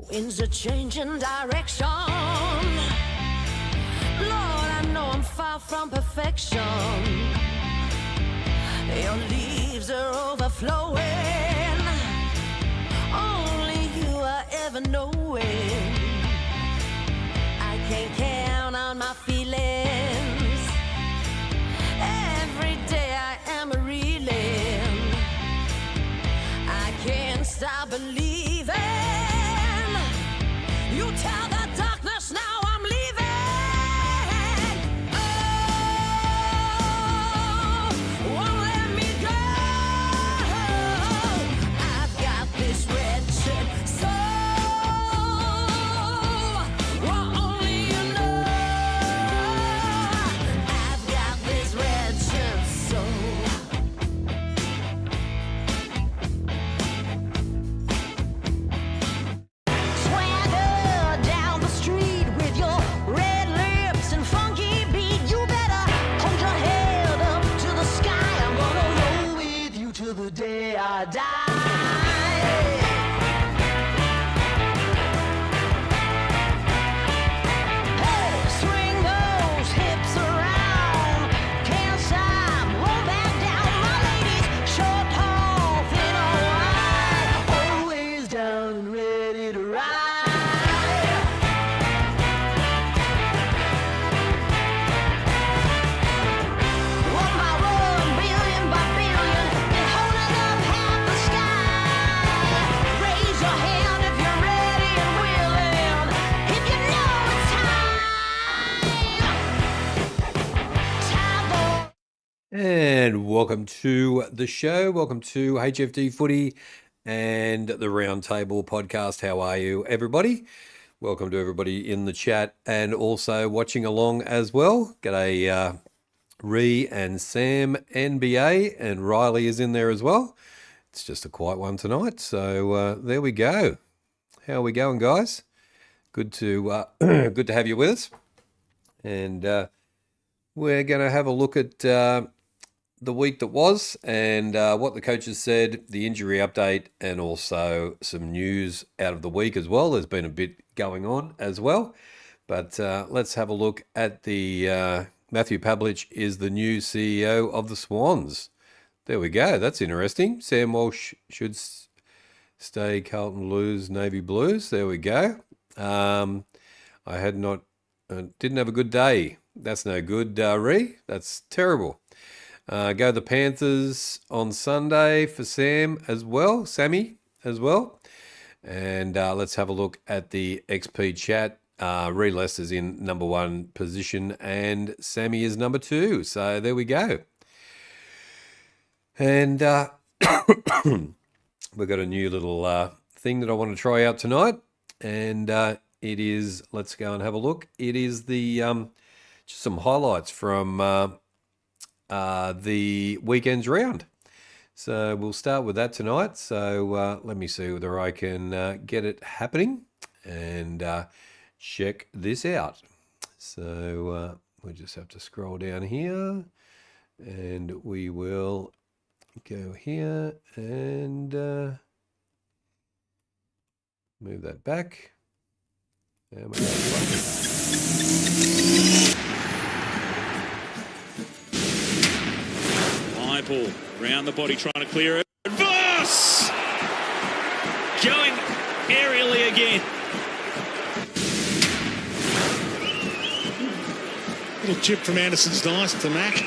Winds are changing direction. Lord, I know I'm far from perfection. Your leaves are overflowing. Only you are ever knowing. I can't count on my feelings. Every day I am a reeling. I can't stop believing. You tell the darkness now I'm leaving. Oh, won't let me go. I've got this wretched soul. Well, only you know. I've got this wretched soul. Swagger down the street with your red lips and funky beat. You better hold your head up to the sky. I'm gonna roll with you till the day I die. Hey, swing those hips around. Can't stop, roll back down. My ladies, short, tall, thin or wide, always down and ready to ride. One by one, billion by billion, you're holding up half the sky. Raise your hand if you're ready and willing, if you know it's time for. And welcome to the show. Welcome to HFD Footy and the Roundtable podcast. How are you, everybody? Welcome to everybody in the chat and also watching along as well. G'day, Ree and Sam, NBA, and Riley is in there as well. It's just a quiet one tonight, so there we go. How are we going, guys? Good to good to have you with us. And we're going to have a look at the week that was and what the coaches said, the injury update, and also some news out of the week as well. There's been a bit going on as well. But let's have a look at the Matthew Pavlich is the new CEO of the Swans. There we go. That's interesting. Sam Walsh should stay Carlton Blues, Navy Blues. There we go. I had not, didn't have a good day. That's no good, Ree. That's terrible. Go the Panthers on Sunday for Sam as well, Sammy as well. And let's have a look at the XP chat. Ree Lester's in number 1 position and Sammy is number 2. So there we go. And we've got a new little thing that I want to try out tonight. And it is, let's go and have a look. It is the just some highlights from the weekend's round. So we'll start with that tonight. So let me see whether I can get it happening and check this out. So we'll just have to scroll down here and we will go here and move that back. And we're going to high ball, round the body, trying to clear it. Voss! Going aerially again. Little chip from Anderson's dice to Mac.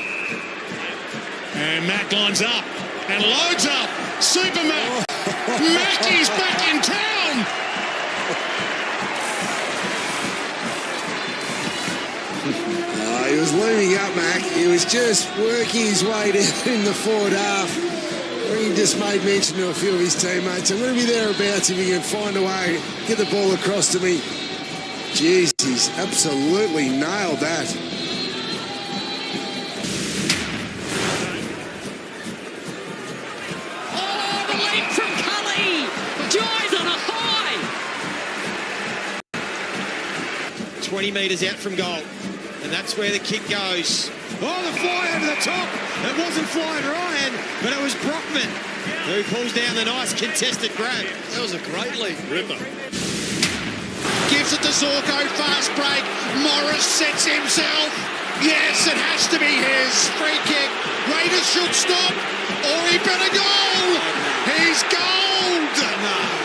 And Mac lines up and loads up. Super Mac. Mac is back in town. He was looming up, Mac. He was just working his way down in the forward half. He just made mention to a few of his teammates. I'm going to be thereabouts if he can find a way, get the ball across to me. Jeez, he's absolutely nailed that. Oh, the lead from Cully! Joy's on a high! 20 metres out from goal. And that's where the kick goes. Oh, the fly over the top. It wasn't flying Ryan, but it was Brockman. Who pulls down the nice contested grab. That was a great lead. Ripper. Gives it to Zorko, fast break. Morris sets himself. Yes, it has to be his. Free kick. Raiders should stop, or he better go. He's gold. No.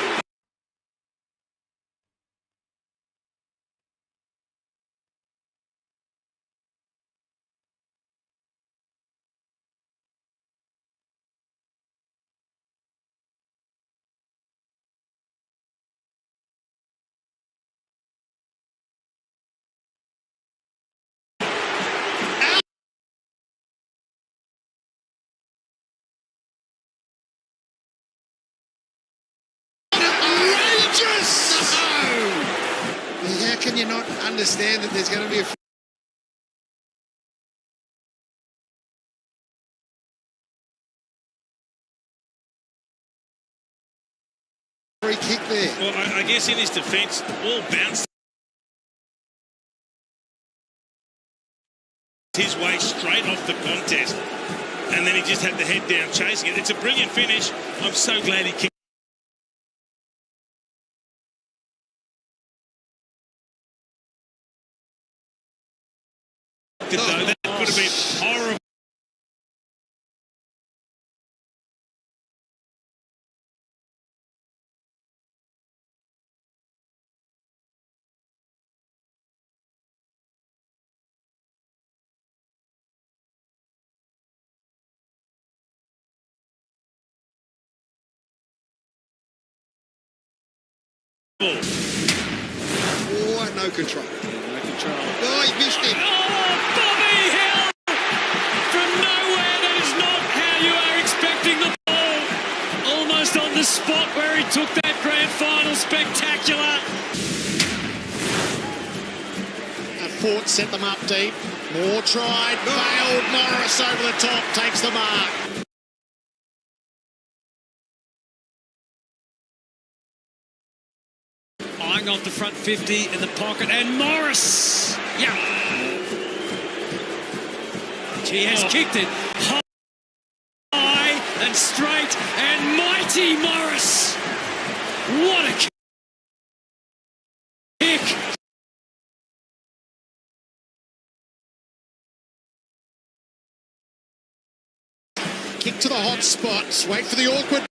Outrageous! No. How can you not understand that there's going to be a free kick there? Well, I guess in his defence, the ball bounced his way straight off the contest. And then he just had the head down chasing it. It's a brilliant finish. I'm so glad he kicked. Though. That could have been horrible. Oh, no control. No control. Oh, he missed him. Oh, Bobby Hill! From nowhere, that is not how you are expecting the ball. Almost on the spot where he took that grand final. Spectacular. Fort set them up deep. Moore tried, failed. Morris over the top, takes the mark. Eyeing off the front 50 in the pocket, and Morris. Yeah. He has kicked it high and straight, and mighty Morris. What a kick. Kick to the hot spots. Wait for the awkward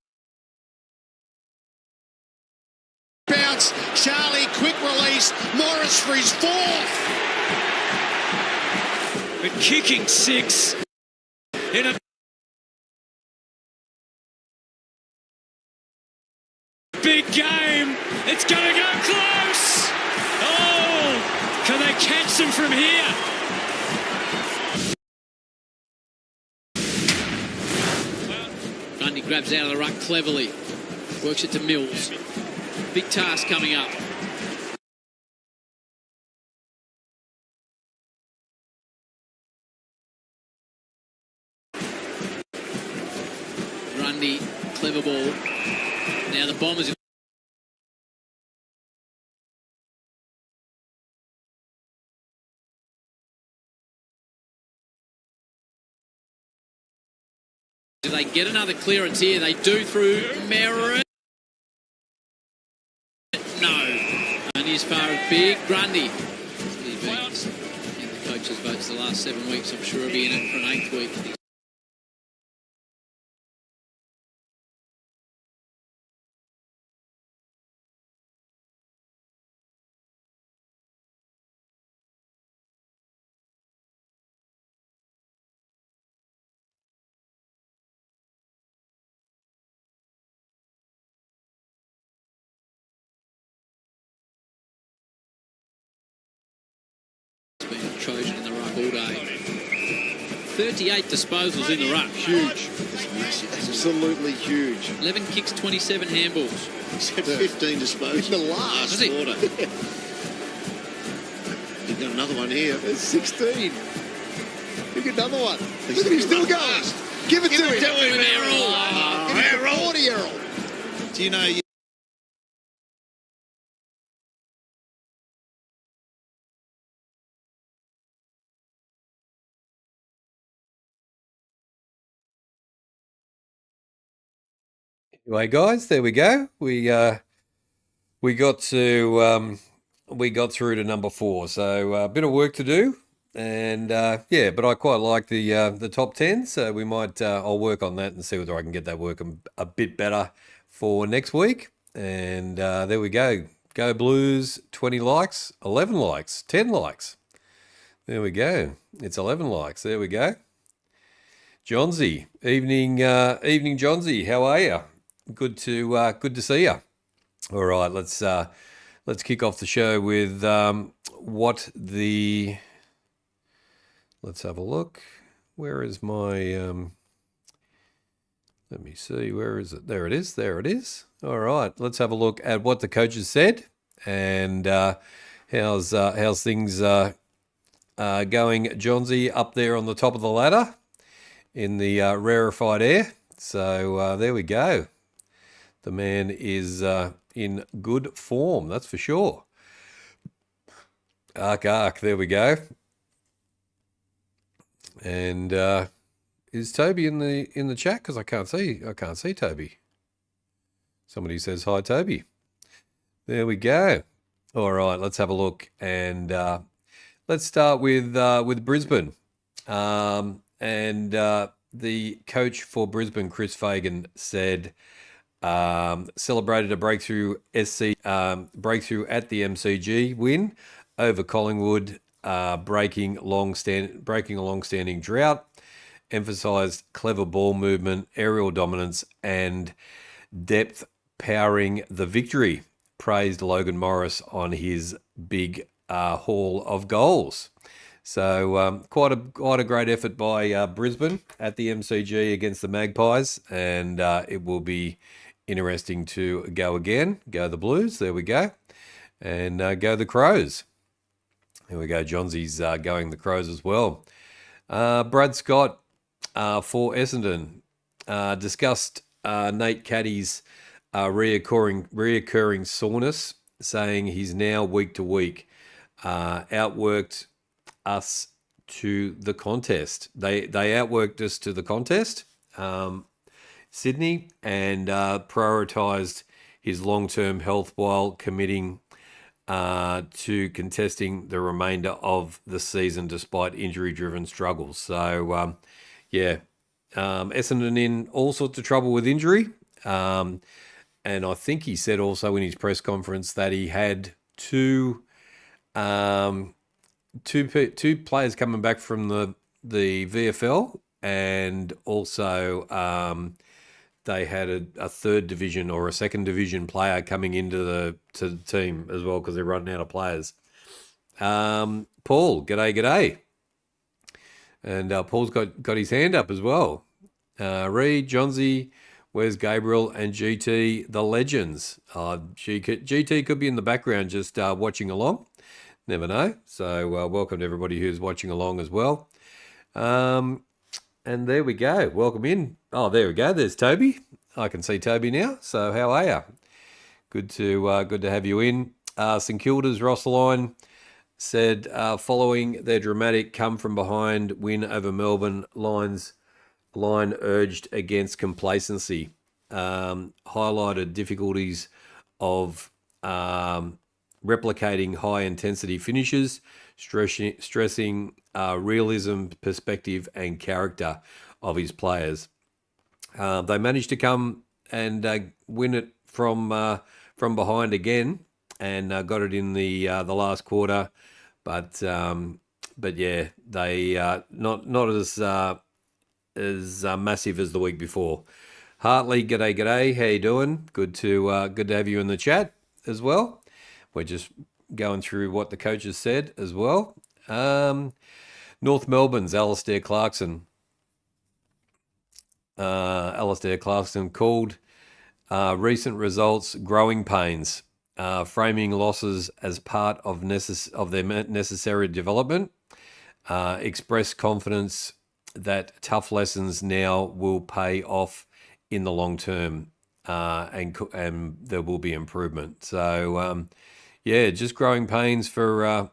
bounce. Charlie, quick release. Morris for his fourth. But kicking six in a big game. It's going to go close. Oh, can they catch them from here? Grundy grabs out of the ruck cleverly. Works it to Mills. Big task coming up. Grundy, clever ball. Now the Bombers. Do they get another clearance here? They do through Merritt. No. Only as far as Big Grundy. He's been in the coaches' votes the last 7 weeks. I'm sure he'll be in it for an 8th week. Been a Trojan in the ruck all day. 38 disposals in the ruck. Huge. It's massive. Absolutely huge. 11 kicks, 27 handballs. He's had 15 disposals in the last Has he? quarter. You've got another one here. There's 16. You get another one. Look at him still going. Give it to him. Errol. Give it to 40-year-old. Do you know Anyway, guys, there we go. We got to we got through to number 4, so a bit of work to do, and yeah, but I quite like the top 10, so we might I'll work on that and see whether I can get that working a bit better for next week. And there we go. Go Blues, 20 likes, 11 likes, 10 likes. There we go. It's 11 likes. There we go. Johnsy, evening, Johnsy. How are you? Good to see you. All right, let's kick off the show with Let's have a look. Where is my? Let me see. Where is it? There it is. There it is. All right, let's have a look at what the coaches said and how's things going. Johnsy up there on the top of the ladder in the rarefied air. So there we go. The man is in good form, that's for sure. Ark, there we go. And is Toby in the chat? Because I can't see Toby. Somebody says hi, Toby. There we go. All right, let's have a look, and let's start with Brisbane. And the coach for Brisbane, Chris Fagan, said celebrated a breakthrough breakthrough at the MCG win over Collingwood, breaking a long-standing drought. Emphasised clever ball movement, aerial dominance, and depth powering the victory. Praised Logan Morris on his big haul of goals. So quite a great effort by Brisbane at the MCG against the Magpies, and it will be interesting to go again. Go the Blues, there we go, and go the Crows. There we go, Johnsy's going the Crows as well. Brad Scott for Essendon discussed Nate Caddy's reoccurring soreness, saying he's now week to week. Outworked us to the contest. They outworked us to the contest, Sydney, and prioritised his long-term health while committing to contesting the remainder of the season despite injury-driven struggles. So, yeah, Essendon in all sorts of trouble with injury. And I think he said also in his press conference that he had two players coming back from the VFL, and also they had a third division or a second division player coming into the team as well because they're running out of players. Paul, g'day. And Paul's got his hand up as well. Reed, Johnsy, where's Gabriel and GT, the legends? GT could be in the background just watching along. Never know. So welcome to everybody who's watching along as well. And there we go. Welcome in. Oh, there we go. There's Toby. I can see Toby now. So how are you? Good to have you in. St Kilda's Rossaline said following their dramatic come from behind win over Melbourne, line urged against complacency. Highlighted difficulties of replicating high-intensity finishes, stressing realism, perspective, and character of his players. They managed to come and win it from behind again, and got it in the last quarter. But yeah, they not as massive as the week before. Hartley, g'day. How you doing? Good to have you in the chat as well. We're just going through what the coaches said as well. North Melbourne's Alistair Clarkson called recent results growing pains, framing losses as part of their necessary development. Expressed confidence that tough lessons now will pay off in the long term, and there will be improvement. So, yeah, just growing pains for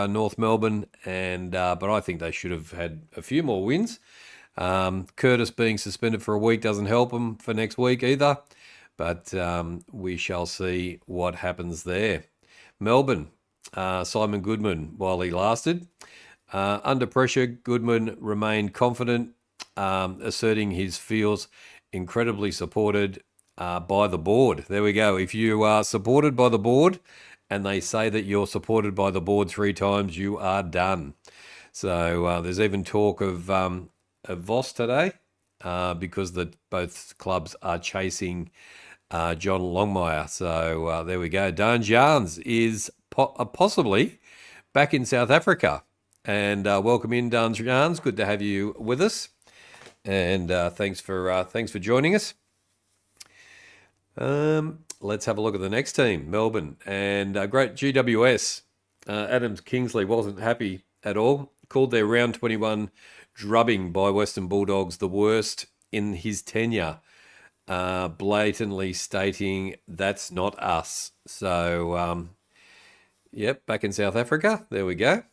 North Melbourne, and but I think they should have had a few more wins. Curtis being suspended for a week doesn't help him for next week either, but we shall see what happens there. Melbourne, Simon Goodman, while he lasted. Under pressure, Goodman remained confident, asserting his feels incredibly supported by the board. There we go. If you are supported by the board and they say that you're supported by the board 3 times, you are done. So there's even talk of Voss today because both clubs are chasing John Longmire. So there we go. Dan Jans is possibly back in South Africa. And welcome in, Dan Jans. Good to have you with us. And thanks for joining us. Let's have a look at the next team, Melbourne. And great GWS. Adams Kingsley wasn't happy at all. Called their round 21 drubbing by Western Bulldogs the worst in his tenure. Blatantly stating that's not us. So, yep, back in South Africa. There we go.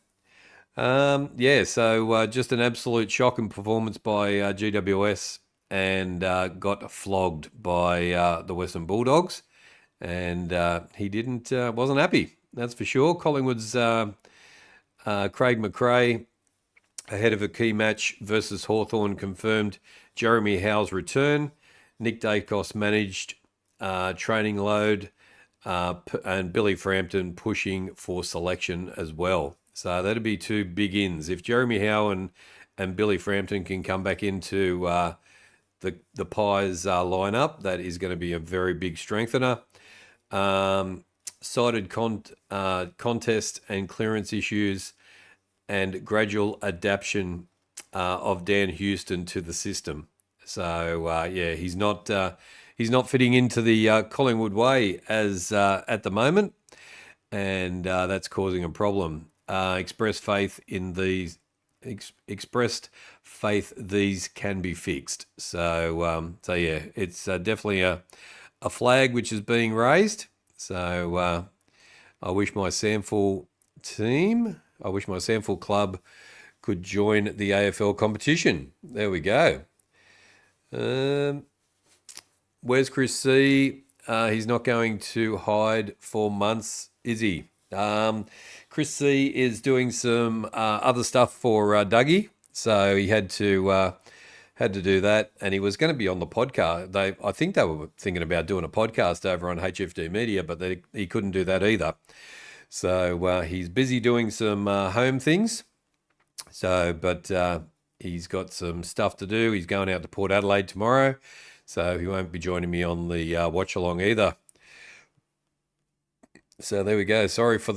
So just an absolute shocking performance by GWS and got flogged by the Western Bulldogs. And he wasn't happy, that's for sure. Collingwood's Craig McRae, ahead of a key match versus Hawthorn, confirmed Jeremy Howe's return. Nick Dacos managed training load and Billy Frampton pushing for selection as well. So that'd be 2 big ins. If Jeremy Howe and Billy Frampton can come back into the Pies lineup, that is going to be a very big strengthener. Cited contest and clearance issues and gradual adaptation of Dan Houston to the system. So he's not fitting into the Collingwood way as at the moment, and that's causing a problem. Expressed faith these can be fixed. So it's definitely a flag which is being raised. So I wish my Samful club could join the AFL competition. There we go. Where's Chris C? He's not going to hide for months, is he? Chris C is doing some other stuff for Dougie, so he had to do that, and he was going to be on the podcast. I think they were thinking about doing a podcast over on HFD Media, but he couldn't do that either. So he's busy doing some home things. But he's got some stuff to do. He's going out to Port Adelaide tomorrow, so he won't be joining me on the watch along either. So there we go. Sorry for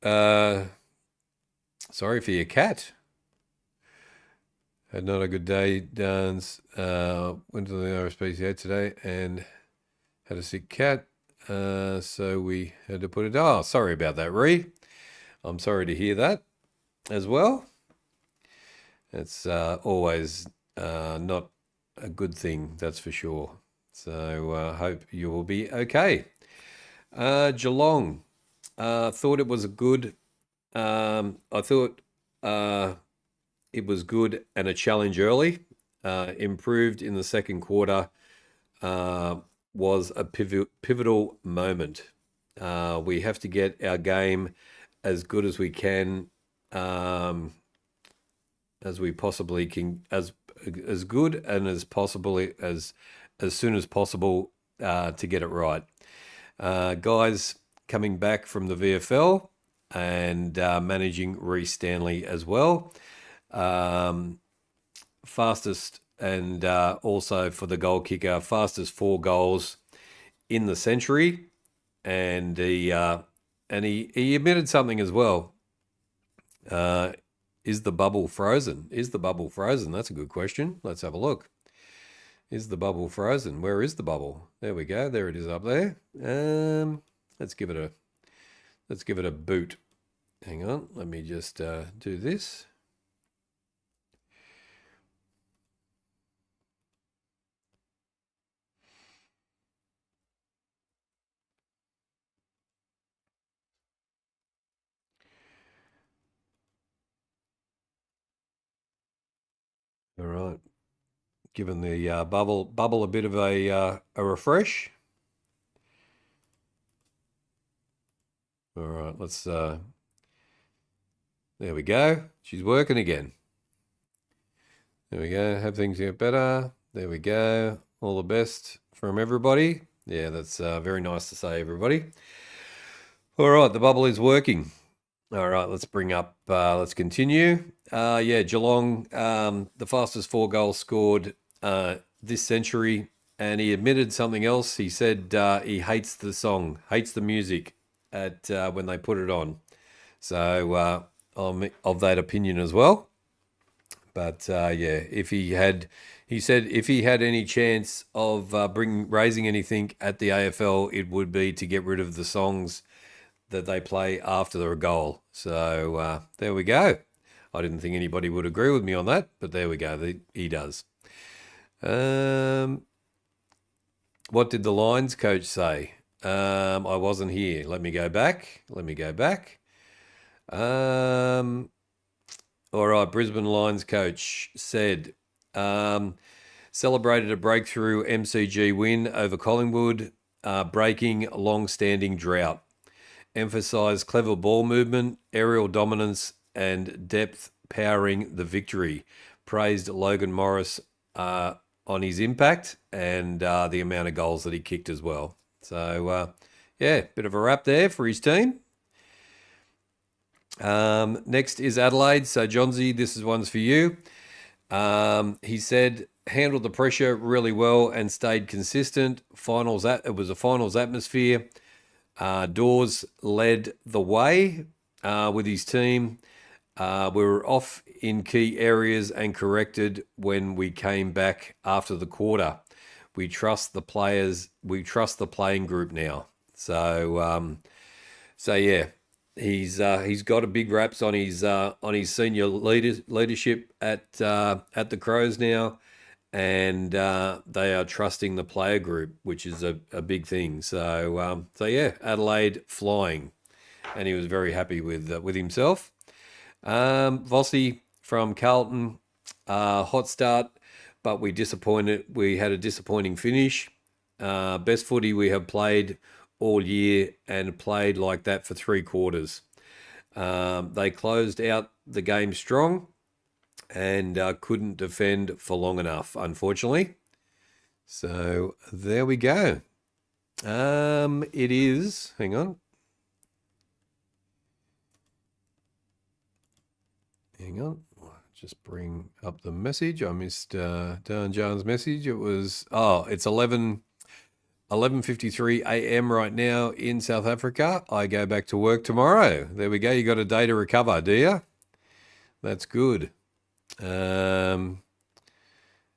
your cat. Had not a good day, Dans. Went to the RSPCA today and had a sick cat. So we had to put it. Oh, sorry about that, Ree. I'm sorry to hear that as well. It's always not a good thing, that's for sure. So hope you will be okay. Geelong, thought it was a good. I thought it was good and a challenge early. Improved in the second quarter. Was a pivotal moment. We have to get our game as good as we can, as we possibly can, as good and as possibly as soon as possible to get it right. Guys coming back from the VFL and managing Reece Stanley as well. Fastest and also for the goal kicker, fastest 4 goals in the century, and he admitted something as well. Is the bubble frozen? Is the bubble frozen? That's a good question. Let's have a look. Is the bubble frozen? Where is the bubble? There we go. There it is up there. Let's give it a boot. Hang on. Let me just do this. All right. giving the bubble a bit of a refresh. All right, let's. There we go. She's working again. There we go. Have things get better. There we go. All the best from everybody. Yeah, that's very nice to say, everybody. All right, the bubble is working. All right, let's bring up, let's continue. Yeah, Geelong, the fastest 4 goals scored this century, and he admitted something else. He said he hates the song, hates the music at when they put it on. So I'm of that opinion as well. But yeah, he said if he had any chance of raising anything at the AFL, it would be to get rid of the songs that they play after the goal. So there we go. I didn't think anybody would agree with me on that, but there we go. He does. What did the Lions coach say? I wasn't here. Let me go back. All right, Brisbane Lions coach said, celebrated a breakthrough MCG win over Collingwood, breaking long-standing drought. Emphasised clever ball movement, aerial dominance, and depth powering the victory. Praised Logan Morris on his impact and the amount of goals that he kicked as well. So, yeah, bit of a wrap there for his team. Next is Adelaide. So, Johnsy, this is one's for you. He said, handled the pressure really well and stayed consistent. It was a finals atmosphere. Dawes led the way with his team. We were off in key areas and corrected when we came back after the quarter. We trust the players. We trust the playing group now. So yeah, he's got a big raps on his senior leadership at the Crows now, and they are trusting the player group, which is a big thing. So yeah, Adelaide flying, and he was very happy with himself. Vossi from Carlton, hot start, but we had a disappointing finish. Best footy we have played all year, and played like that for 3 quarters. They closed out the game strong and couldn't defend for long enough, unfortunately. So there we go. It is, hang on. Just bring up the message. I missed Dan Jones' message. It's 11:53 a.m. right now in South Africa. I go back to work tomorrow. There we go. You got a day to recover, do you? That's good. After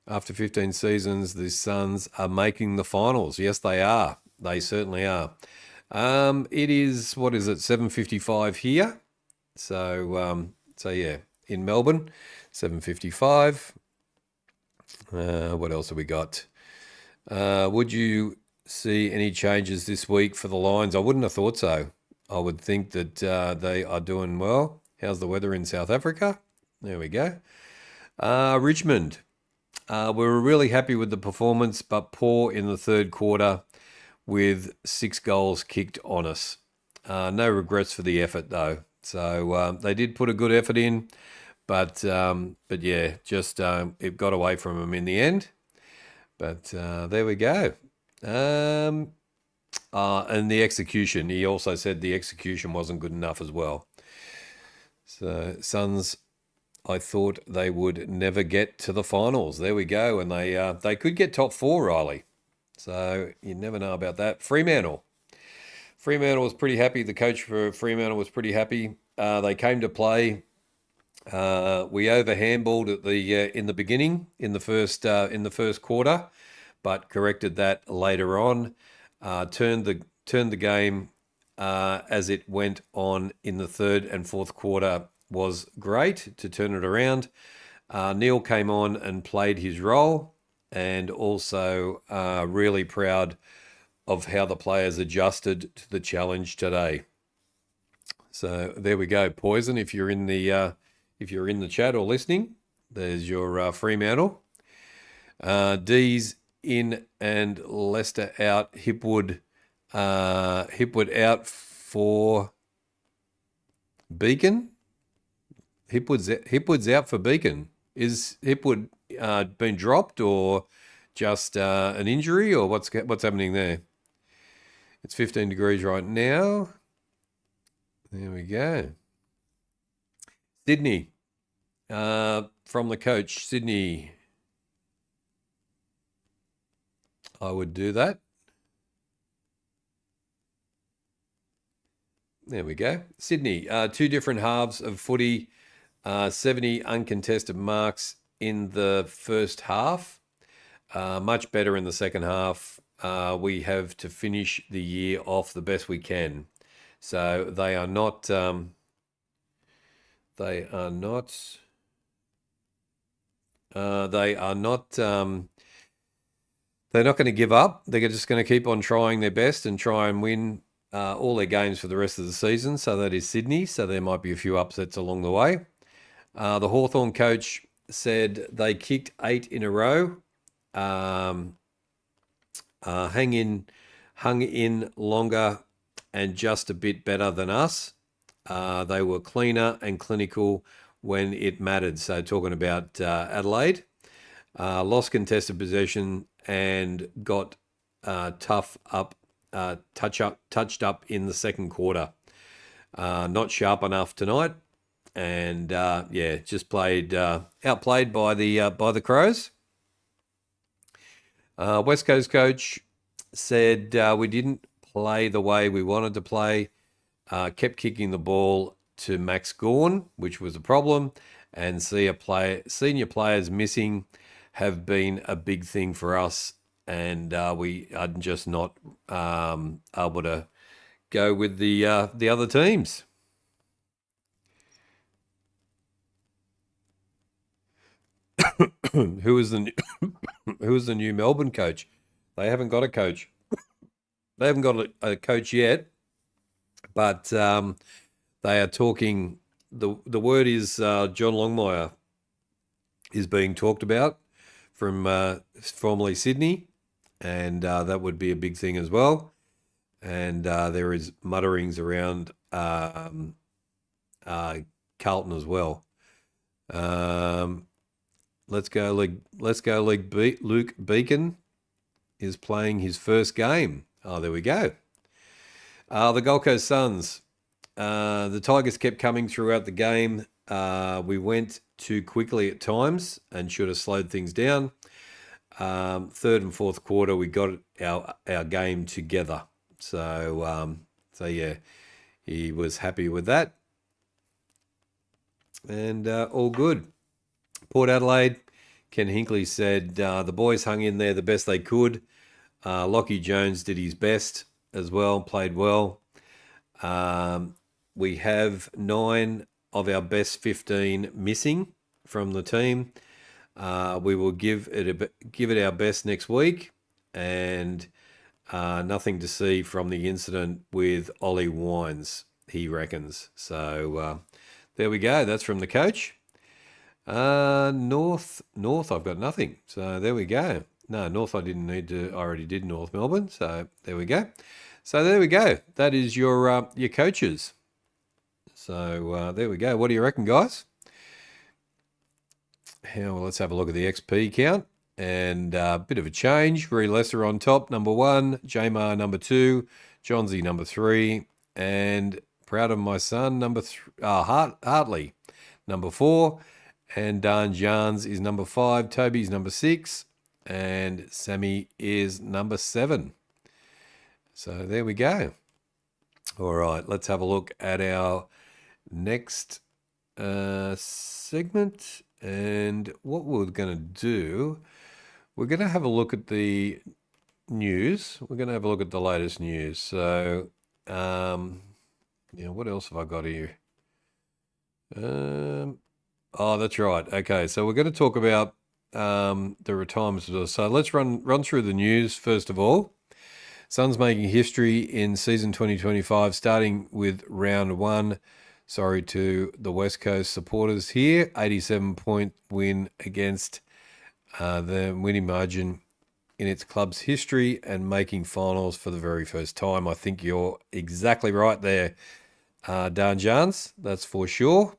15 seasons, the Suns are making the finals. Yes, they are. They certainly are. It is, 7:55 here. So yeah, in Melbourne, 7:55. What else have we got? Would you see any changes this week for the Lions? I wouldn't have thought so. I would think that they are doing well. How's the weather in South Africa? There we go. Richmond. We were really happy with the performance, but poor in the third quarter with 6 goals kicked on us. No regrets for the effort, though. So they did put a good effort in, but yeah, just it got away from them in the end. But there we go. And the execution, he also said the execution wasn't good enough as well. So Suns, I thought they would never get to the finals. There we go. And they could get top 4, Riley. So you never know about that. Fremantle was pretty happy. The coach for Fremantle was pretty happy. They came to play. We overhandballed at in the beginning in the first quarter, but corrected that later on. Turned the game as it went on in the third and fourth quarter was great to turn it around. Neil came on and played his role, and also really proud of how the players adjusted to the challenge today. So there we go, Poison. If you're in the chat or listening, there's your Fremantle. D's in and Leicester out. Hipwood out for Beacon. Hipwood's out for Beacon. Is Hipwood been dropped or just an injury, or what's happening there? It's 15 degrees right now. There we go. Sydney, from the coach, Sydney. I would do that. There we go. Sydney, two different halves of footy, 70 uncontested marks in the first half. Much better in the second half. We have to finish the year off the best we can. So they are not. They're not going to give up. They're just going to keep on trying their best and try and win all their games for the rest of the season. So that is Sydney. So there might be a few upsets along the way. The Hawthorn coach said they kicked 8 in a row. Hung in longer and just a bit better than us. They were cleaner and clinical when it mattered. So talking about Adelaide, lost contested possession and got touched up in the second quarter. Not sharp enough tonight, and just outplayed by the Crows. West Coast coach said we didn't play the way we wanted to play. Kept kicking the ball to Max Gawn, which was a problem, and senior players missing have been a big thing for us, and we are just not able to go with the other teams. Who is the new Melbourne coach? They haven't got a coach. They haven't got a coach yet, but they are talking. The word is John Longmire is being talked about from formerly Sydney, and that would be a big thing as well. And there is mutterings around Carlton as well. Let's go league. Luke Beacon is playing his first game. Oh, there we go. The Gold Coast Suns. The Tigers kept coming throughout the game. We went too quickly at times and should have slowed things down. Third and fourth quarter, we got our game together. So yeah, he was happy with that. And all good. Port Adelaide, Ken Hinkley said the boys hung in there the best they could. Lockie Jones did his best as well, played well. We have 9 of our best 15 missing from the team. We will give it our best next week, and nothing to see from the incident with Ollie Wines, he reckons. So there we go. That's from the coach. North, I've got nothing. So there we go. No, North I didn't need to. I already did North Melbourne. So there we go. That is your coaches. So there we go. What do you reckon, guys? Well, let's have a look at the XP count. And a bit of a change. Ree Lesser on top, number 1. Jamar, number 2. Johnsy, number 3. And proud of my son, number 3. Hartley, number 4. And Dan Jans is number 5. Toby's number 6. And Sammy is number 7. So there we go. All right, let's have a look at our next segment. And what we're going to do, we're going to have a look at the news. We're going to have a look at the latest news. So, what else have I got here? Oh, that's right. Okay, so we're going to talk about the retirements. So let's run through the news first of all. Suns making history in season 2025, starting with round 1. Sorry to the West Coast supporters here. 87-point win against the winning margin in its club's history and making finals for the very first time. I think you're exactly right there, Dan Jans. That's for sure.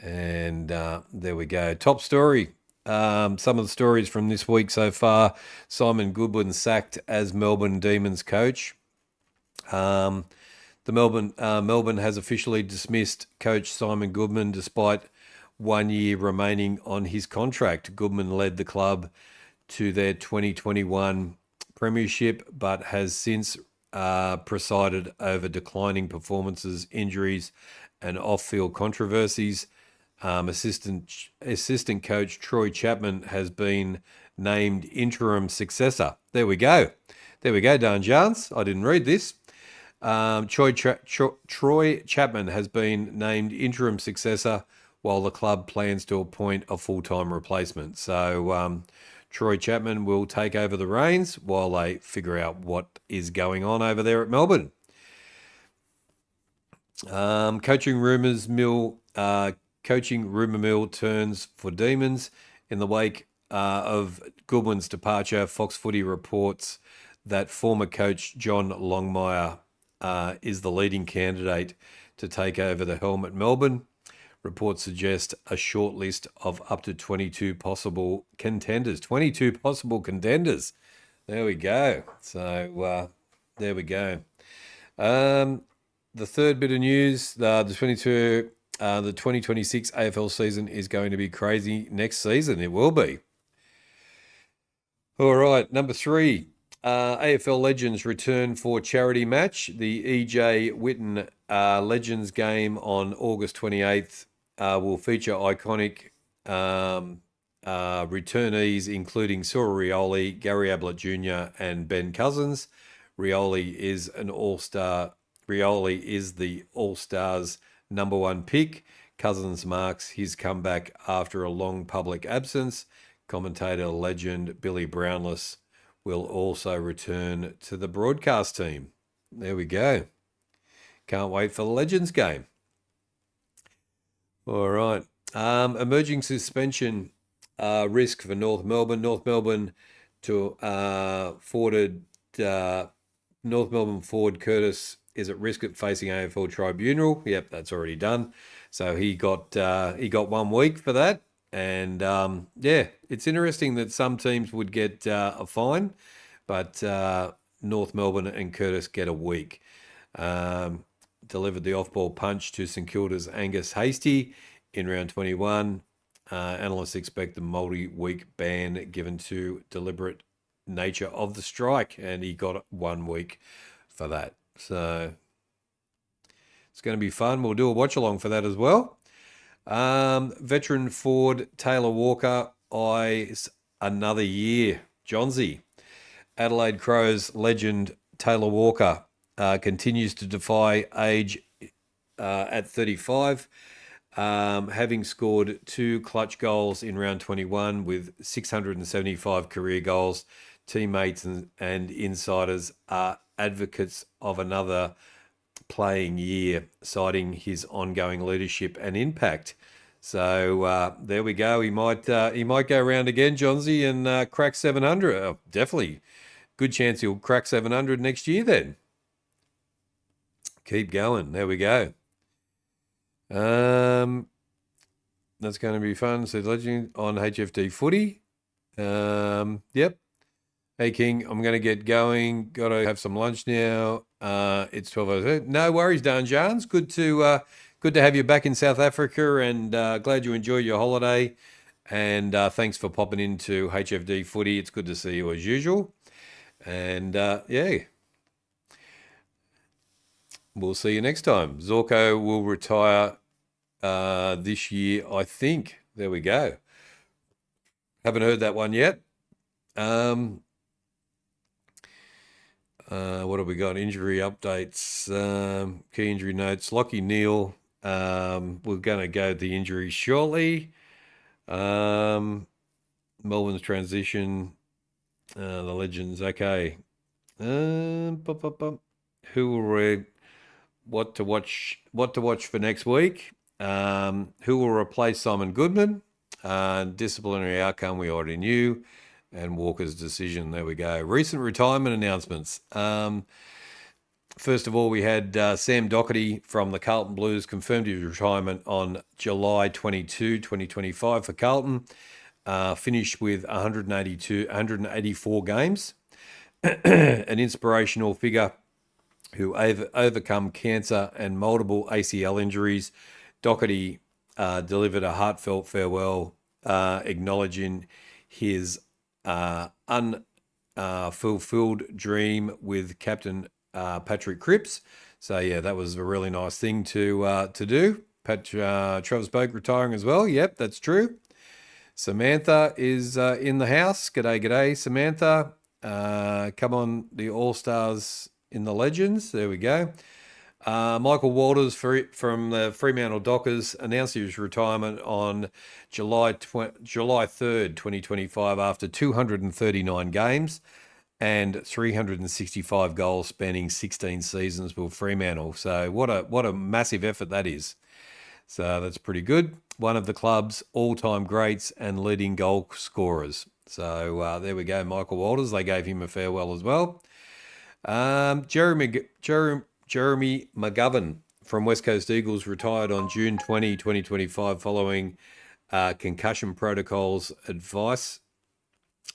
And there we go. Top story. Some of the stories from this week so far. Simon Goodwin sacked as Melbourne Demons coach. The Melbourne has officially dismissed coach Simon Goodman despite 1 year remaining on his contract. Goodman led the club to their 2021 premiership, but has since presided over declining performances, injuries, and off-field controversies. Assistant coach Troy Chapman has been named interim successor. There we go, Dan Jans. I didn't read this. Troy Chapman has been named interim successor while the club plans to appoint a full-time replacement. So Troy Chapman will take over the reins while they figure out what is going on over there at Melbourne. Coaching rumour mill turns for Demons. In the wake of Goodwin's departure, Fox Footy reports that former coach John Longmire is the leading candidate to take over the helm at Melbourne. Reports suggest a short list of up to 22 possible contenders. 22 possible contenders. There we go. So there we go. The third bit of news, the 2026 AFL season is going to be crazy next season. It will be. All right, number 3. AFL Legends return for charity match. The E.J. Witten Legends game on August 28th will feature iconic returnees, including Cyril Rioli, Gary Ablett Jr., and Ben Cousins. Rioli is an all-star. Rioli is the All-Stars number 1 pick. Cousins marks his comeback after a long public absence. Commentator legend Billy Brownless will also return to the broadcast team. There we go. Can't wait for the Legends game. All right. Emerging suspension risk for North Melbourne. North Melbourne forward Curtis is at risk of facing AFL tribunal. Yep, that's already done. So he got 1 week for that. And it's interesting that some teams would get a fine, but North Melbourne and Curtis get a week. Delivered the off-ball punch to St Kilda's Angus Hastie in round 21. Analysts expect the multi-week ban given to deliberate nature of the strike, and he got 1 week for that. So it's going to be fun. We'll do a watch-along for that as well. Veteran forward Taylor Walker eyes another year. Johnsy. Adelaide Crows legend Taylor Walker continues to defy age at 35, having scored 2 clutch goals in round 21 with 675 career goals. Teammates and insiders are advocates of another playing year, citing his ongoing leadership and impact. So there we go. He might go around again, Johnsy, and crack 700. Definitely, good chance he'll crack 700 next year. Then keep going. There we go. That's going to be fun. So legend on HFD Footy. Yep. Hey King, I'm going to get going. Got to have some lunch now. It's 12:00. No worries, Dan Jans. Good to have you back in South Africa, and glad you enjoyed your holiday. And thanks for popping into HFD Footy. It's good to see you as usual. And we'll see you next time. Zorko will retire this year, I think. There we go. Haven't heard that one yet. What have we got? Injury updates, key injury notes. Lockie Neal, we're going to go to the injury shortly. Melbourne's transition, the Legends, okay. Who will read what to watch for next week? Who will replace Simon Goodman? Disciplinary outcome we already knew. And Walker's decision. There we go. Recent retirement announcements. First of all, we had Sam Doherty from the Carlton Blues confirmed his retirement on July 22, 2025 for Carlton. Finished with 184 games. An inspirational figure who overcome cancer and multiple ACL injuries. Doherty delivered a heartfelt farewell, acknowledging his unfulfilled dream with Captain Patrick Cripps. So yeah, that was a really nice thing to do. Travis Boak retiring as well. Yep, that's true. Samantha is in the house. G'day, Samantha. Come on, the All-Stars in the Legends. There we go. Michael Walters from the Fremantle Dockers announced his retirement on July 3rd, 2025 after 239 games and 365 goals spanning 16 seasons with Fremantle. So what a massive effort that is. So that's pretty good. One of the club's all-time greats and leading goal scorers. So there we go, Michael Walters. They gave him a farewell as well. Jeremy McGovern from West Coast Eagles retired on June 20, 2025 following concussion protocols advice.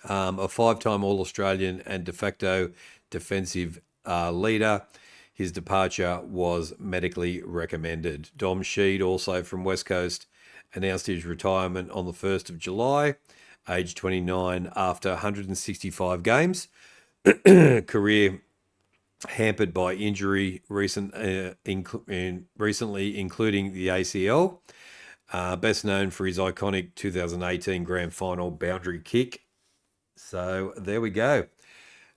A five-time All-Australian and de facto defensive leader. His departure was medically recommended. Dom Sheed, also from West Coast, announced his retirement on the 1st of July, age 29, after 165 games. Career hampered by injury recently, including the ACL. Best known for his iconic 2018 Grand Final boundary kick. So there we go.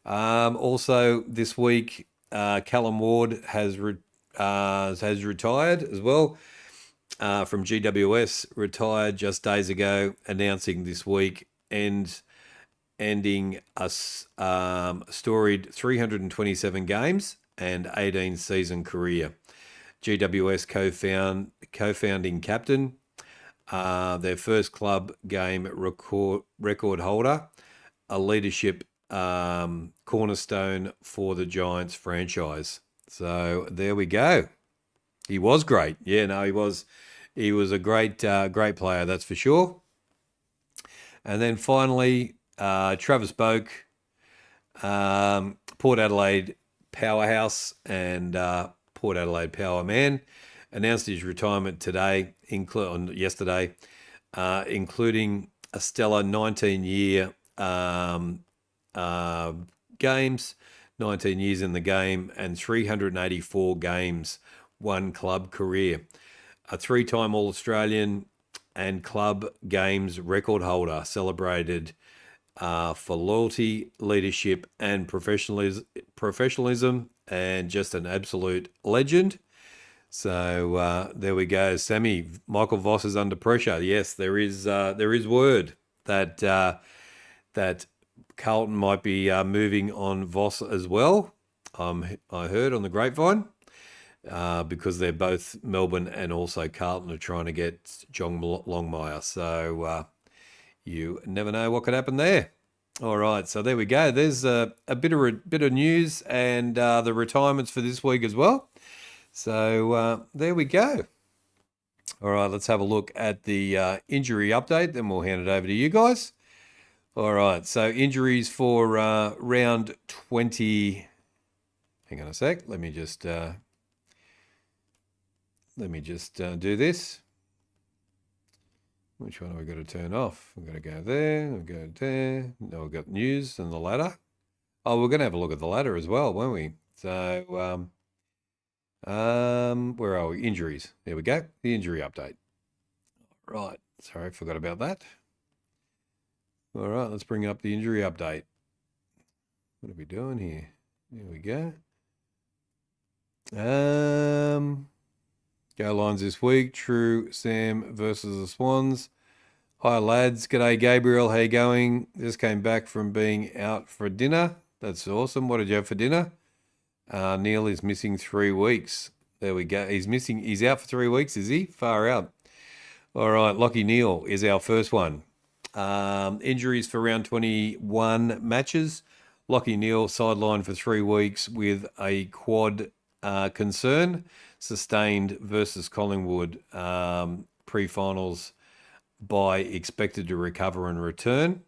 Also this week, Callum Ward has retired as well from GWS. Retired just days ago, announcing this week ending a storied 327 games and 18 season career. GWS co-founding captain, their first club game record holder, a leadership cornerstone for the Giants franchise. So there we go. He was great. Yeah, no, he was a great player, that's for sure. And then finally, Travis Boak, Port Adelaide powerhouse and Port Adelaide power man, announced his retirement yesterday, including a stellar 19-year games, 19 years in the game, and 384 games, one club career. A three-time All-Australian and club games record holder, celebrated for loyalty, leadership, and professionalism, and just an absolute legend. So there we go. Sammy, Michael Voss is under pressure. Yes, there is word that Carlton might be moving on Voss as well. I heard on the grapevine, because they're both Melbourne and also Carlton are trying to get John Longmire. So you never know what could happen there. All right, so there we go. There's a bit of news and the retirements for this week as well. So there we go. All right, let's have a look at the injury update, then we'll hand it over to you guys. All right, so injuries for round 20. Hang on a sec. Let me just do this. Which one have we got to turn off? We've got to go there. We'll go there. No, we've got news and the ladder. Oh, we're going to have a look at the ladder as well, won't we? So, where are we? Injuries. There we go. The injury update. Right. Sorry, forgot about that. All right, let's bring up the injury update. What are we doing here? There we go. Go lines this week. True Sam versus the Swans. Hi lads. G'day Gabriel. How you going? Just came back from being out for dinner. That's awesome. What did you have for dinner? Neil is missing 3 weeks. There we go. He's out for 3 weeks, is he? Far out. All right, Lockie Neal is our first one. Injuries for round 21 matches. Lockie Neal sidelined for 3 weeks with a quad concern, sustained versus Collingwood pre-finals by expected to recover and return.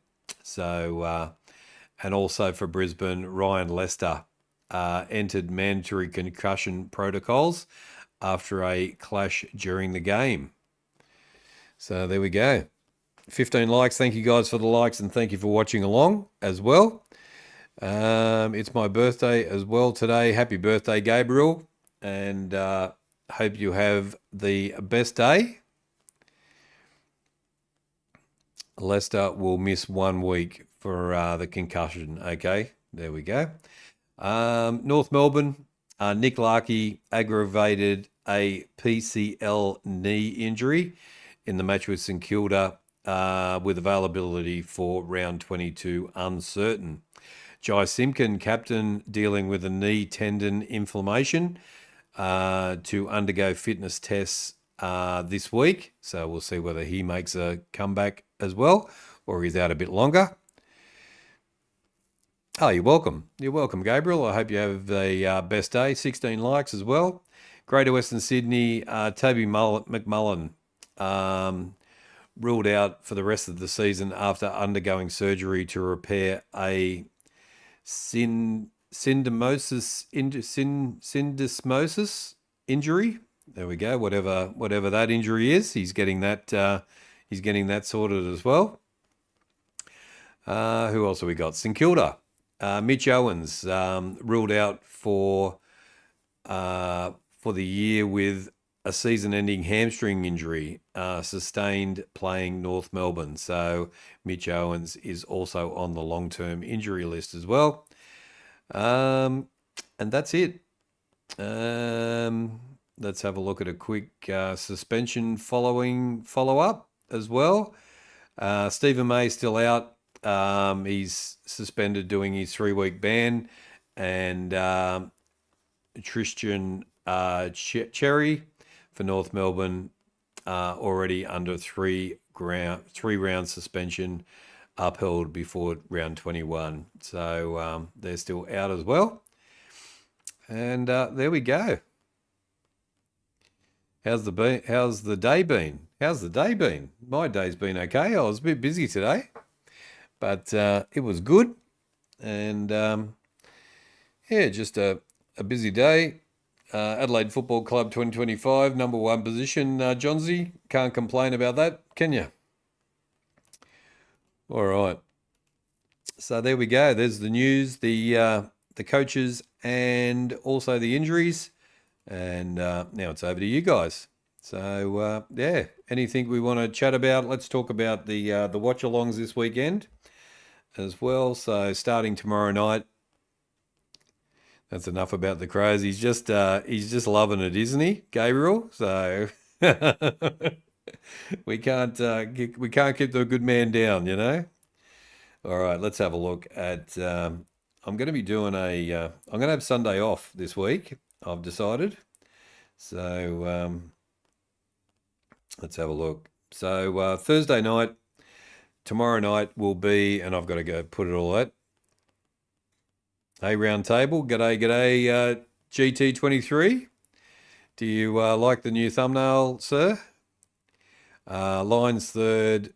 So, and also for Brisbane, Ryan Lester entered mandatory concussion protocols after a clash during the game. So there we go. 15 likes. Thank you guys for the likes and thank you for watching along as well. It's my birthday as well today. Happy birthday, Gabriel. And hope you have the best day. Leicester will miss 1 week for the concussion. Okay, there we go. North Melbourne, Nick Larkey aggravated a PCL knee injury in the match with St Kilda with availability for round 22 uncertain. Jai Simpkin, captain, dealing with a knee tendon inflammation to undergo fitness tests this week. So we'll see whether he makes a comeback as well or he's out a bit longer. Oh, you're welcome. You're welcome, Gabriel. I hope you have the best day. 16 likes as well. Greater Western Sydney, Toby McMullen ruled out for the rest of the season after undergoing surgery to repair a syndesmosis injury. There we go. Whatever that injury is, he's getting that sorted as well. Who else have we got? St Kilda. Mitch Owens ruled out for the year with a season-ending hamstring injury sustained playing North Melbourne. So Mitch Owens is also on the long-term injury list as well. And that's it. Let's have a look at a quick suspension follow-up as well. Stephen May still out. He's suspended doing his 3-week ban. And Tristan Cherry for North Melbourne already under 3-round suspension upheld before round 21. So they're still out as well. And there we go. How's the day been? How's the day been? My day's been okay. I was a bit busy today, but it was good. And yeah, just a busy day. Adelaide Football Club 2025, number 1 position. Johnsy, can't complain about that, can you? All right. So there we go. There's the news, the coaches, and also the injuries. And now it's over to you guys. So yeah, anything we want to chat about? Let's talk about the watch-alongs this weekend as well. So starting tomorrow night. That's enough about the Crows. He's just loving it, isn't he, Gabriel? So we can't keep the good man down, you know. All right, let's have a look at. I'm going to be doing I'm going to have Sunday off this week. I've decided. So let's have a look. So Thursday night, tomorrow night will be, and I've got to go put it all out. Hey, round table. G'day, GT23. Do you like the new thumbnail, sir? Lions third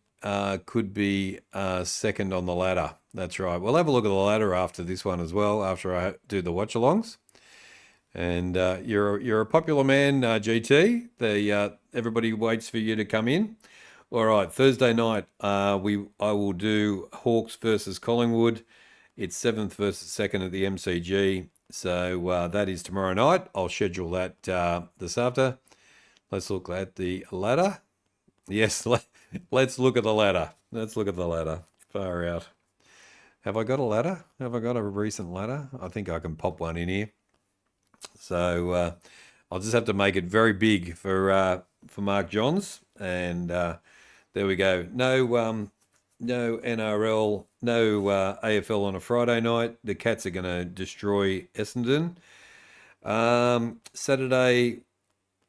could be second on the ladder. That's right. We'll have a look at the ladder after this one as well, after I do the watch-alongs. And you're a popular man, GT. Everybody waits for you to come in. All right, Thursday night, I will do Hawks versus Collingwood. It's 7th versus 2nd at the MCG. So that is tomorrow night. I'll schedule that this after. Let's look at the ladder. Yes, let's look at the ladder. Let's look at the ladder. Far out. Have I got a ladder? Have I got a recent ladder? I think I can pop one in here. So I'll just have to make it very big for Mark Johns. And there we go. No NRL, no AFL on a Friday night. The Cats are going to destroy Essendon. Saturday,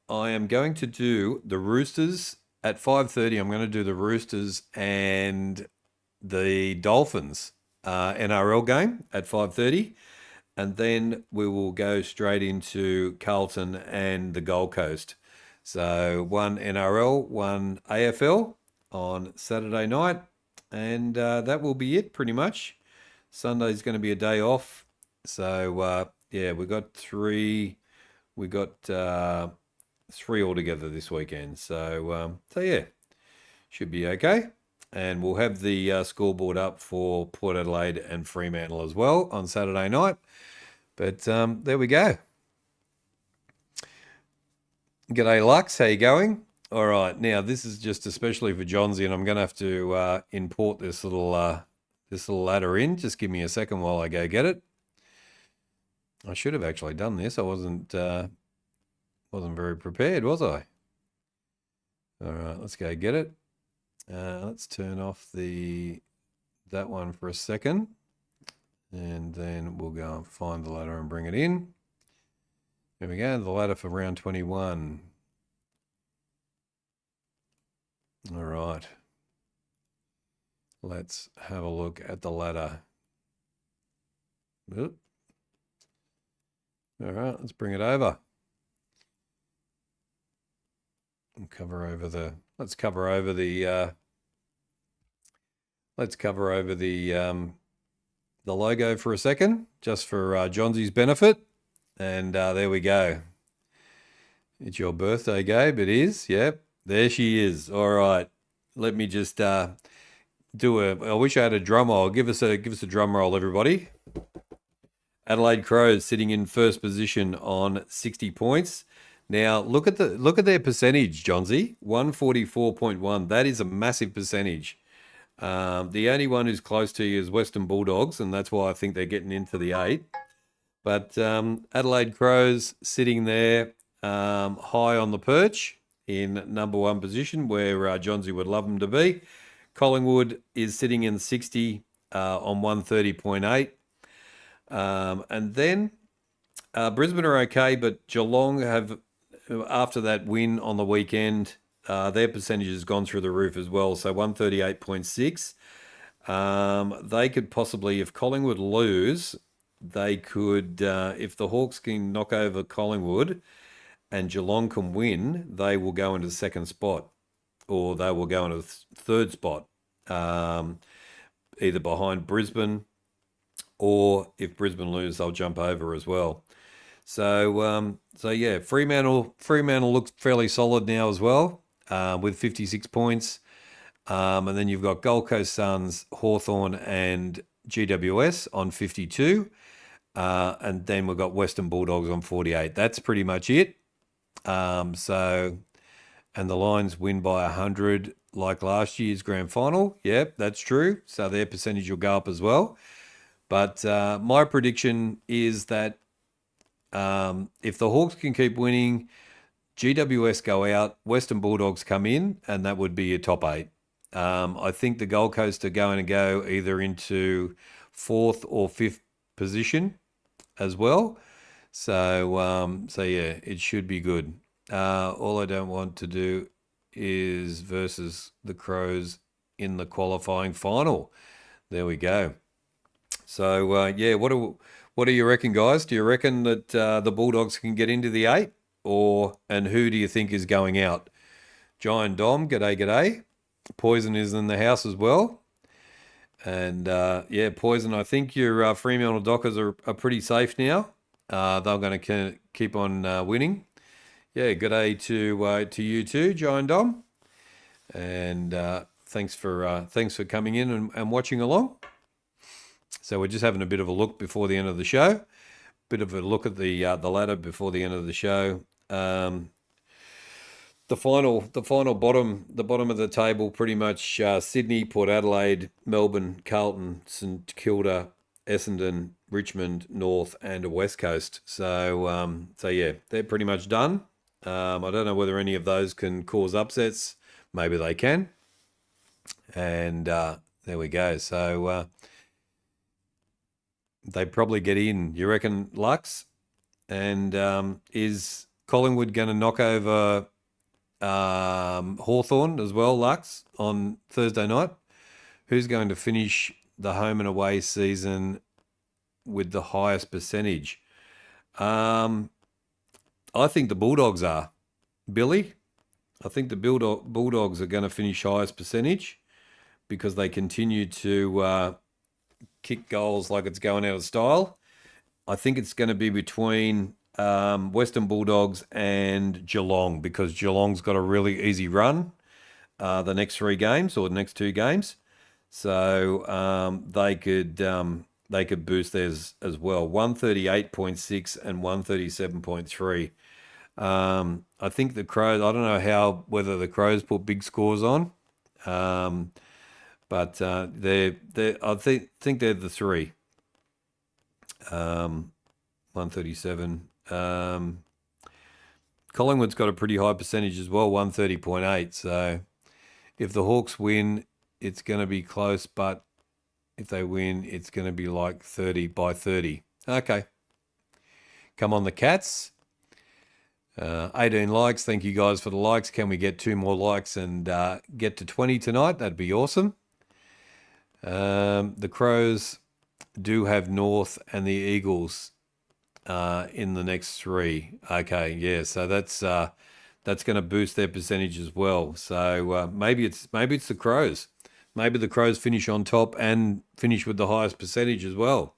I am going to do the Roosters at 5:30, I'm going to do the Roosters and the Dolphins NRL game at 5:30. And then we will go straight into Carlton and the Gold Coast. So one NRL, one AFL on Saturday night. And that will be it pretty much. Sunday's going to be a day off. So, yeah, we got three. We got three altogether this weekend. So yeah, should be okay. And we'll have the scoreboard up for Port Adelaide and Fremantle as well on Saturday night. But there we go. G'day, Lux. How you going? All right. Now, this is just especially for Johnsy, and I'm going to have to import this little ladder in. Just give me a second while I go get it. I should have actually done this. I wasn't very prepared, was I? All right. Let's go get it. Let's turn off that one for a second. And then we'll go and find the ladder and bring it in. There we go, the ladder for round 21. All right. Let's have a look at the ladder. Oop. All right, let's bring it over. And let's cover over the logo for a second, just for Johnsy's benefit. And there we go. It's your birthday, Gabe. It is. Yep. There she is. All right. Let me just I wish I had a drum roll. Give us a drum roll, everybody. Adelaide Crows sitting in first position on 60 points. Now look at their percentage, Johnsy. 144.1. That is a massive percentage. The only one who's close to you is Western Bulldogs, and that's why I think they're getting into the 8. But Adelaide Crows sitting there high on the perch in number 1 position, where Johnsy would love them to be. Collingwood is sitting in 60 on 130.8. And then Brisbane are okay, but Geelong have, after that win on the weekend, their percentage has gone through the roof as well. So 138.6. They could possibly, if Collingwood lose, they could, if the Hawks can knock over Collingwood and Geelong can win, they will go into the second spot, or they will go into the third spot, either behind Brisbane, or if Brisbane lose, they'll jump over as well. So yeah, Fremantle looks fairly solid now as well, with 56 points. And then you've got Gold Coast Suns, Hawthorn, and GWS on 52. And then we've got Western Bulldogs on 48. That's pretty much it. And the Lions win by 100 like last year's grand final. Yep, that's true. So their percentage will go up as well. But my prediction is that if the Hawks can keep winning, GWS go out, Western Bulldogs come in, and that would be a top 8. I think the Gold Coast are going to go either into 4th or 5th position as well. So yeah, it should be good. All I don't want to do is versus the Crows in the qualifying final. There we go. So yeah, what do you reckon, guys? Do you reckon that the Bulldogs can get into the 8, and who do you think is going out? Giant Dom, g'day. Poison is in the house as well. And yeah, Poison, I think your Fremantle Dockers are pretty safe now. They're going to keep on winning. Yeah, g'day to you too, Giant Dom. And thanks for coming in and watching along. So we're just having a bit of a look before the end of the show. Bit of a look at the ladder before the end of the show. The bottom of the table, pretty much Sydney, Port Adelaide, Melbourne, Carlton, St Kilda, Essendon, Richmond, North, and West Coast. So yeah, they're pretty much done. I don't know whether any of those can cause upsets. Maybe they can. And there we go. So they probably get in. You reckon, Lux? And is Collingwood going to knock over Hawthorn as well, Lux, on Thursday night. Who's going to finish the home and away season with the highest percentage? I think the Bulldogs are. Billy, I think the Bulldogs are going to finish highest percentage because they continue to kick goals like it's going out of style. I think it's going to be between Western Bulldogs and Geelong because Geelong's got a really easy run the next 3 games or the next 2 games. So they could boost theirs as well. 138.6 and 137.3. I think the Crows, I don't know whether the Crows put big scores on, but I think they're the 3. 137. Collingwood's got a pretty high percentage as well, 130.8. So if the Hawks win, it's going to be close, but if they win, it's going to be like 30 by 30. Okay. Come on, the Cats. 18 likes. Thank you guys for the likes. Can we get 2 more likes and get to 20 tonight? That'd be awesome. The Crows do have North and the Eagles in the next 3. Okay, yeah. So that's going to boost their percentage as well. So maybe it's the Crows. Maybe the Crows finish on top and finish with the highest percentage as well.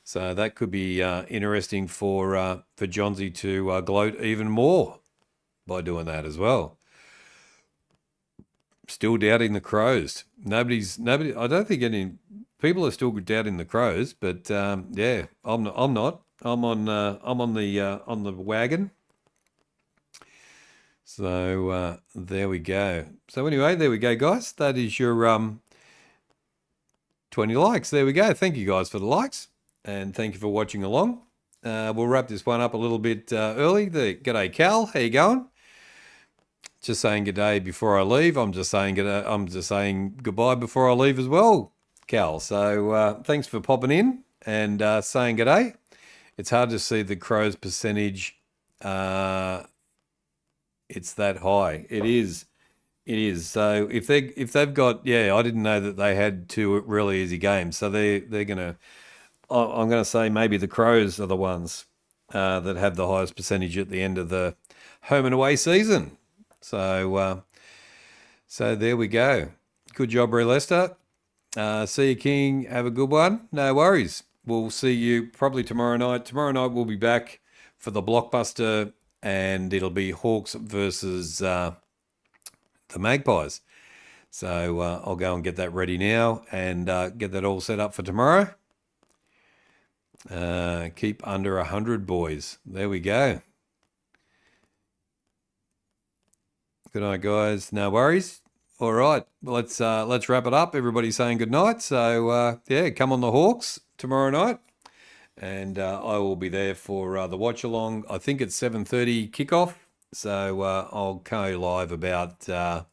So that could be interesting for Johnsy to gloat even more by doing that as well. Still doubting the Crows. Nobody. I don't think any people are still doubting the Crows, but yeah, I'm not. I'm on the wagon. So there we go. So anyway, there we go, guys. That is your 20 likes. There we go. Thank you guys for the likes, and thank you for watching along. We'll wrap this one up a little bit early. G'day, Cal. How you going? Just saying g'day before I leave. I'm just saying goodbye before I leave as well, Cal. So thanks for popping in and saying g'day. It's hard to see the Crows percentage. It's that high. It is. So if they've got, I didn't know that they had 2 really easy games. So they're gonna. I'm gonna say maybe the Crows are the ones that have the highest percentage at the end of the home and away season. So there we go. Good job, Ray Lester. See you, King. Have a good one. No worries. We'll see you probably tomorrow night. Tomorrow night we'll be back for the blockbuster, and it'll be Hawks versus the Magpies. So I'll go and get that ready now and get that all set up for tomorrow. Keep under 100, boys. There we go. Good night, guys. No worries. All right, let's wrap it up. Everybody's saying good night. So come on the Hawks tomorrow night, and I will be there for the watch along. I think it's 7:30 kickoff. So I'll go live about. I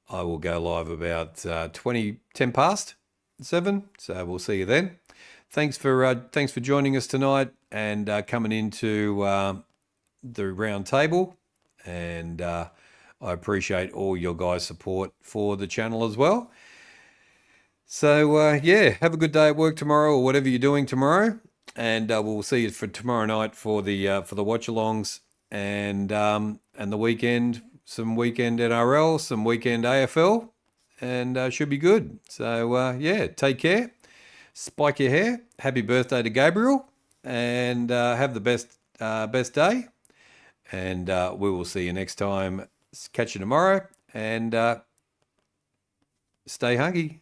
will go live about 10 past 7. So we'll see you then. Thanks for joining us tonight and coming into the round table, and I appreciate all your guys' support for the channel as well. So have a good day at work tomorrow or whatever you're doing tomorrow, and we'll see you for tomorrow night for the watch-alongs and the weekend. Some weekend NRL, some weekend AFL, and should be good. So take care. Spike your hair. Happy birthday to Gabriel, and have the best day. And we will see you next time. Catch you tomorrow, and stay hungry.